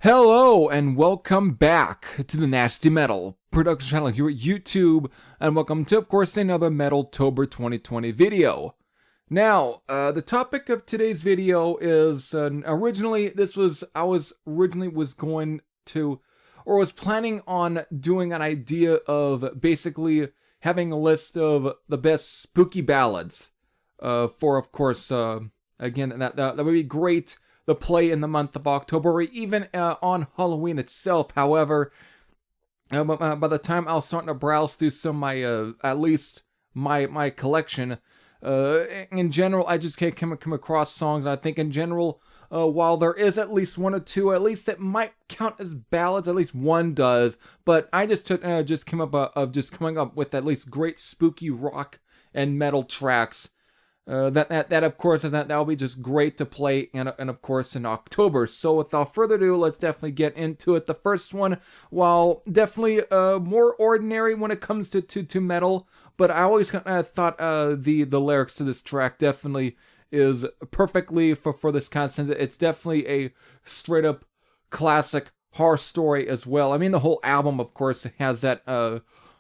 Hello and welcome back to the Nasty Metal production channel here at YouTube, and welcome to, of course, another Metaltober 2020 video. Now, the topic of today's video is originally was planning on doing an idea of basically having a list of the best spooky ballads for, of course, again that would be great. The play in the month of October, or even on Halloween itself. However, by the time I was starting to browse through some of my, at least my collection, in general, I just can't come across songs. And I think in general, while there is at least one or two, at least that might count as ballads, at least one does. But I just came up of just coming up with at least great spooky rock and metal tracks. That of course, that'll be just great to play, and of course in October. So without further ado, let's definitely get into it. The first one, while definitely more ordinary when it comes to metal, but I always thought the lyrics to this track definitely is perfectly for this kind of sense. It's definitely a straight up classic horror story as well. I mean, the whole album, of course, has that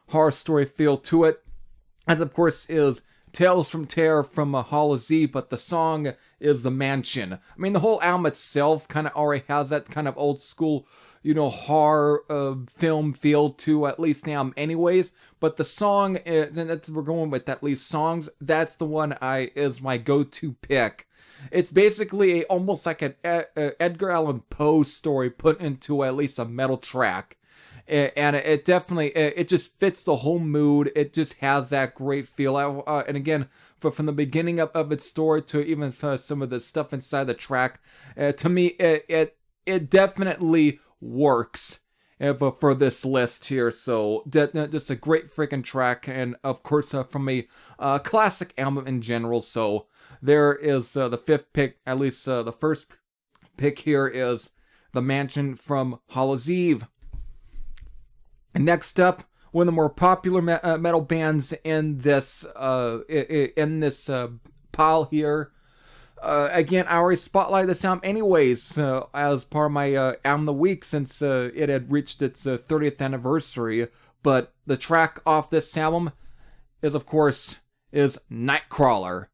horror story feel to it, as of course is Tales from Terror from Hallows Eve, but the song is The Mansion. I mean, the whole album itself kind of already has that kind of old school, horror film feel to at least the album anyways, but the song is, and we're going with at least songs, that's the one is my go-to pick. It's basically almost like an Edgar Allan Poe story put into at least a metal track. And it definitely, it just fits the whole mood. It just has that great feel. And again, from the beginning of its story to even some of the stuff inside the track, to me, it definitely works for this list here. So just a great freaking track, and of course from a classic album in general. So there is the fifth pick, at least the first pick here is The Mansion from Hallows Eve. Next up, one of the more popular metal bands in this pile here. Again, I already spotlighted this album anyways as part of my album of the week, since it had reached its 30th anniversary. But the track off this album is, of course, Nightcrawler.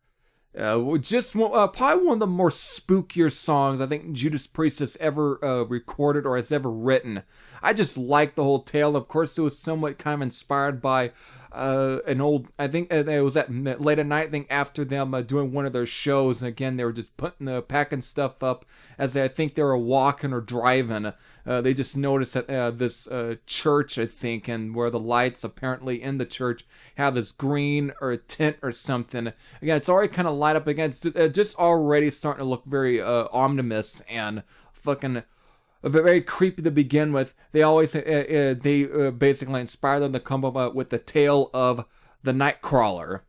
Probably one of the more spookier songs I think Judas Priest has ever recorded or has ever written. I just like the whole tale. Of course, it was somewhat kind of inspired by an old, I think it was at late at night, I think after them doing one of their shows, and again they were just packing stuff up as I think they were walking or driving. They just noticed that this church, I think, and where the lights apparently in the church have this green or a tint or something. Again, it's already kind of light up again. It's just already starting to look very ominous and fucking very creepy to begin with. They always basically inspire them to come up with the tale of the Nightcrawler.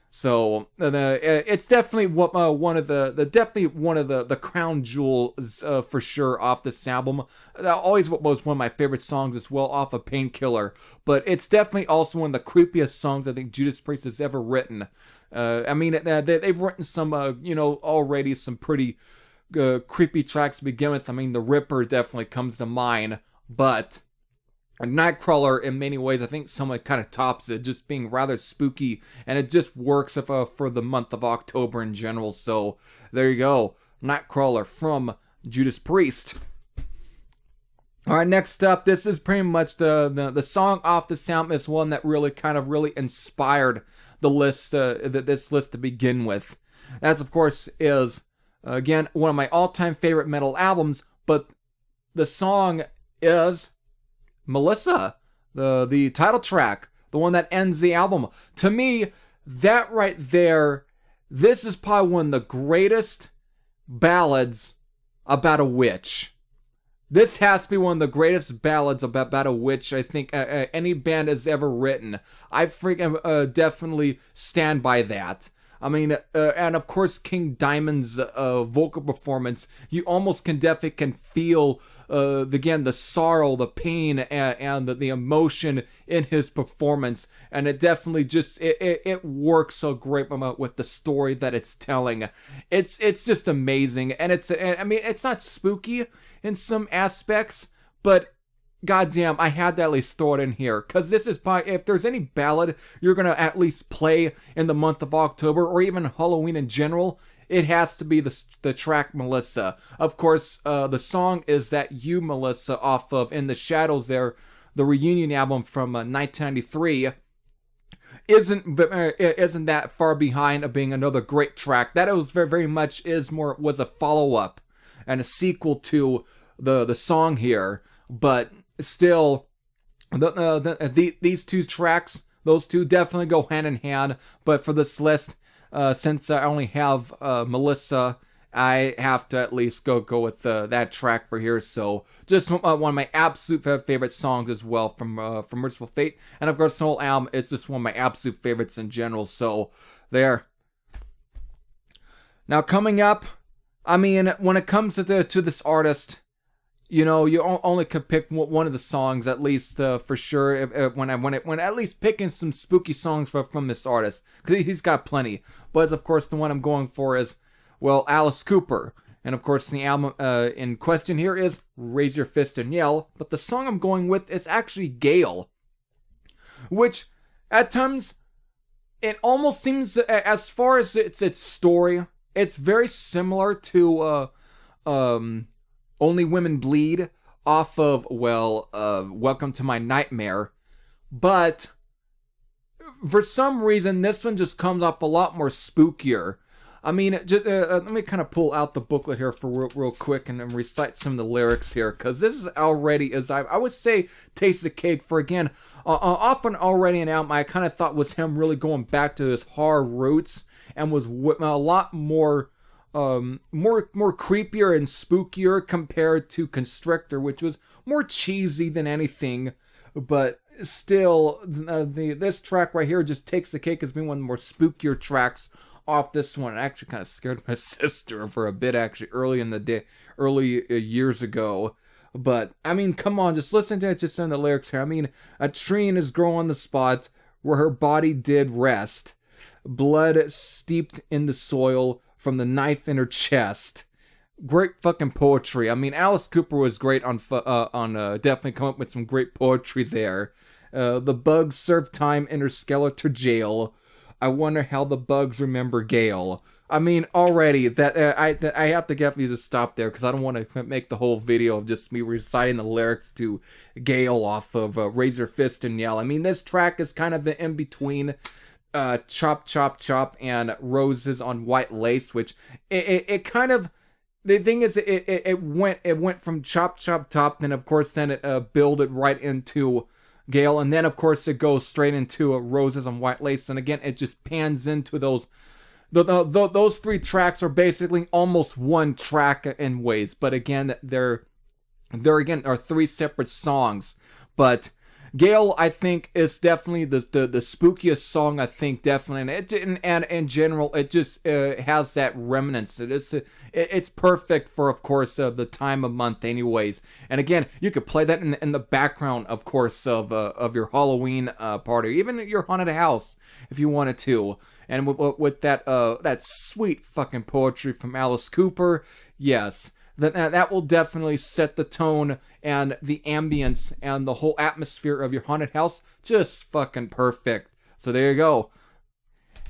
So it's definitely one of the crown jewels for sure off this album. That always was one of my favorite songs as well off of Painkiller. But it's definitely also one of the creepiest songs I think Judas Priest has ever written. I mean, they've written some already some pretty creepy tracks to begin with. I mean, The Ripper definitely comes to mind, but Nightcrawler in many ways I think somewhat kind of tops it, just being rather spooky, and it just works for the month of October in general. So there you go, Nightcrawler from Judas Priest. Alright, next up, this is pretty much the song off the album is one that really inspired the list, this list to begin with. That's, of course, is again one of my all-time favorite metal albums, but the song is Melissa, the title track, the one that ends the album. To me, that right there, this is probably one of the greatest ballads about a witch. This has to be one of the greatest ballads about a witch I think any band has ever written. I freaking definitely stand by that. I mean, and of course King Diamond's vocal performance, you almost can feel again the sorrow, the pain, and the emotion in his performance, and it definitely just it works so great with the story that it's telling. It's just amazing, and I mean, it's not spooky in some aspects, but goddamn, I had to at least throw it in here, because this is if there's any ballad you're gonna at least play in the month of October, or even Halloween in general, it has to be the track Melissa. Of course, the song is That You, Melissa, off of In the Shadows there, the reunion album from 1993. Isn't that far behind of being another great track. That was very much was a follow-up and a sequel to the song here, but still, these two tracks, those two definitely go hand in hand. But for this list, since I only have Melissa, I have to at least go with that track for here. So just one of my absolute favorite songs as well from Merciful Fate, and of course the whole album is just one of my absolute favorites in general. So there. Now coming up, I mean, when it comes to this artist, you know, you only could pick one of the songs at least for sure. When at least picking some spooky songs from this artist, because he's got plenty. But of course, the one I'm going for is, well, Alice Cooper, and of course the album in question here is Raise Your Fist and Yell. But the song I'm going with is actually Gale, which at times it almost seems, as far as its story, it's very similar to Only Women Bleed off of, well, Welcome to My Nightmare. But for some reason, this one just comes up a lot more spookier. I mean, let me kind of pull out the booklet here for real quick and recite some of the lyrics here, because this is already, as I would say, Taste the Cake for, again, often already an album I kind of thought was him really going back to his horror roots, and was a lot more creepier and spookier compared to Constrictor, which was more cheesy than anything. But still, this track right here, Just Takes the Cake, has been one of the more spookier tracks off this one. It actually kind of scared my sister for a bit, actually, early years ago. But I mean, come on, just listen to it, just some of the lyrics here. I mean, a tree is growing on the spot where her body did rest, blood steeped in the soil from the knife in her chest. Great fucking poetry. I mean, Alice Cooper was great on definitely come up with some great poetry there. The bugs serve time in her skeletal jail. I wonder how the bugs remember Gale. I mean, already that I have to get you to stop there, because I don't want to make the whole video of just me reciting the lyrics to Gale off of Raise Your Fist and Yell. I mean, this track is kind of in between Chop Chop Chop and Roses on White Lace, which it kind of, the thing is, it went from Chop Chop Chop, then of course it builded right into Gale, and then of course it goes straight into Roses on White Lace, and again it just pans into those. Those three tracks are basically almost one track in ways, but again they're are three separate songs. But Gale, I think, is definitely the spookiest song, I think, definitely, and in general, it just has that remnants. It's perfect for, of course, the time of month, anyways. And again, you could play that in the background, of course, of your Halloween party, or even your haunted house, if you wanted to. And with that sweet fucking poetry from Alice Cooper, yes. That will definitely set the tone and the ambience and the whole atmosphere of your haunted house just fucking perfect. So there you go.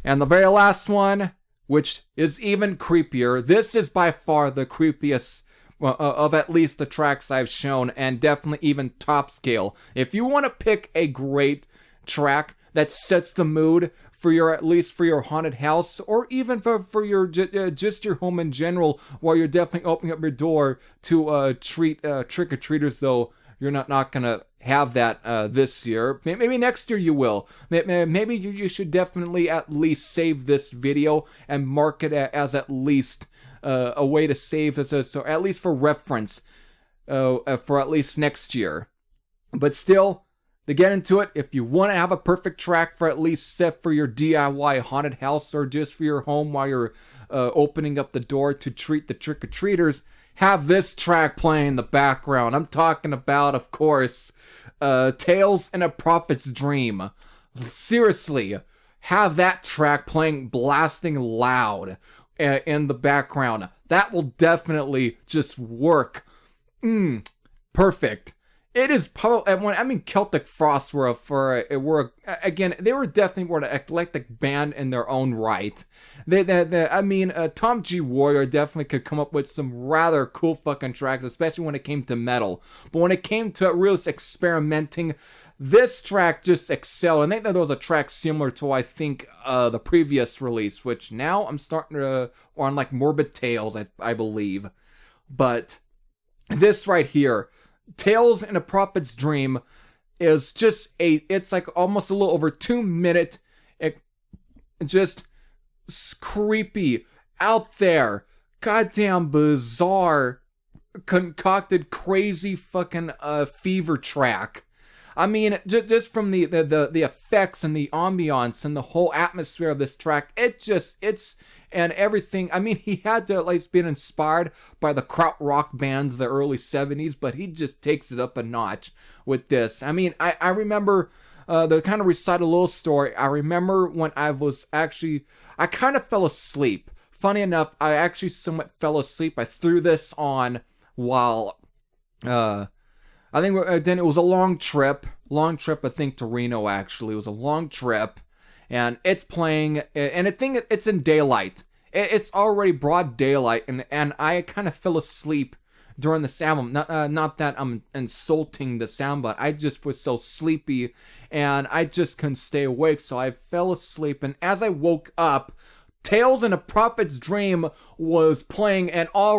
And the very last one, which is even creepier. This is by far the creepiest of at least the tracks I've shown, and definitely even top scale. If you want to pick a great track that sets the mood for your, at least for your haunted house, or even for your just your home in general, while you're definitely opening up your door to treat trick-or-treaters, though you're not gonna have that this year. Maybe next year you will. Maybe you should definitely at least save this video and mark it as at least a way to save this, so at least for reference for at least next year. But still, to get into it, if you want to have a perfect track for at least set for your DIY haunted house or just for your home while you're opening up the door to treat the trick-or-treaters, have this track playing in the background. I'm talking about, of course, Tales in a Prophet's Dream. Seriously, have that track playing, blasting loud in the background. That will definitely just work. Perfect. It is probably, Celtic Frost again, they were definitely an eclectic band in their own right. Tom G. Warrior definitely could come up with some rather cool fucking tracks, especially when it came to metal. But when it came to real experimenting, this track just excelled. And I think that there was a track similar to, I think, the previous release, which now I'm starting to, on like Morbid Tales, I believe. But this right here, Tales in a Prophet's Dream, is just it's like almost a little over 2 minute, just creepy, out there, goddamn bizarre, concocted, crazy fucking fever track. I mean, just from the effects and the ambiance and the whole atmosphere of this track, and everything. I mean, he had to at least been inspired by the krautrock bands of the early 70s, but he just takes it up a notch with this. I mean, I remember, to kind of recite a little story, I remember when I kind of fell asleep. Funny enough, I actually somewhat fell asleep. I threw this on while, I think then it was a long trip, I think, to Reno, actually. It was a long trip, and it's playing, and I think it's in daylight. It's already broad daylight, and I kind of fell asleep during the sound. Not that I'm insulting the sound, but I just was so sleepy, and I just couldn't stay awake, so I fell asleep, and as I woke up, Tales in a Prophet's Dream was playing, and I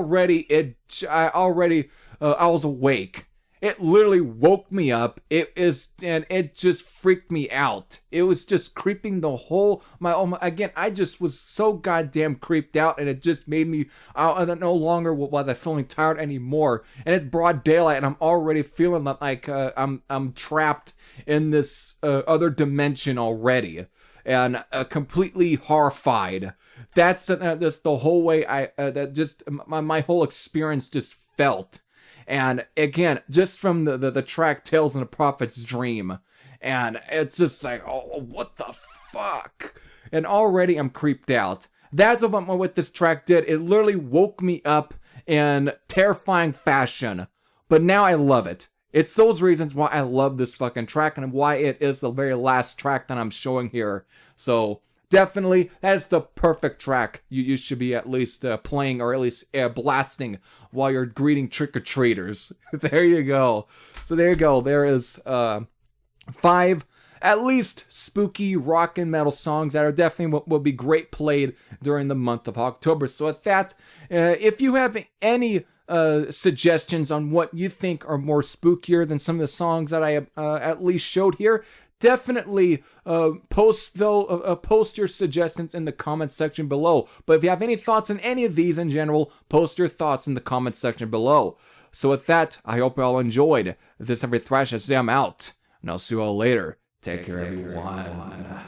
was awake. It literally woke me up. It just freaked me out. It was just creeping the whole, again, I just was so goddamn creeped out, and it just made me, I no longer was I feeling tired anymore. And it's broad daylight, and I'm already feeling like I'm trapped in this other dimension already, and completely horrified. That's the whole way my whole experience just felt. And again, just from the track Tales in a Prophet's Dream, and it's just like, oh, what the fuck? And already I'm creeped out. That's what this track did. It literally woke me up in terrifying fashion. But now I love it. It's those reasons why I love this fucking track, and why it is the very last track that I'm showing here. So definitely, that is the perfect track you should be at least playing, or at least blasting while you're greeting trick-or-treaters. There you go. So there you go. There is 5 at least spooky rock and metal songs that are definitely what would be great played during the month of October. So with that, if you have any suggestions on what you think are more spookier than some of the songs that I at least showed here, definitely post your suggestions in the comments section below. But if you have any thoughts on any of these in general, post your thoughts in the comments section below. So with that, I hope you all enjoyed this Every Thrash. I say I'm out, and I'll see you all later. Take care, everyone.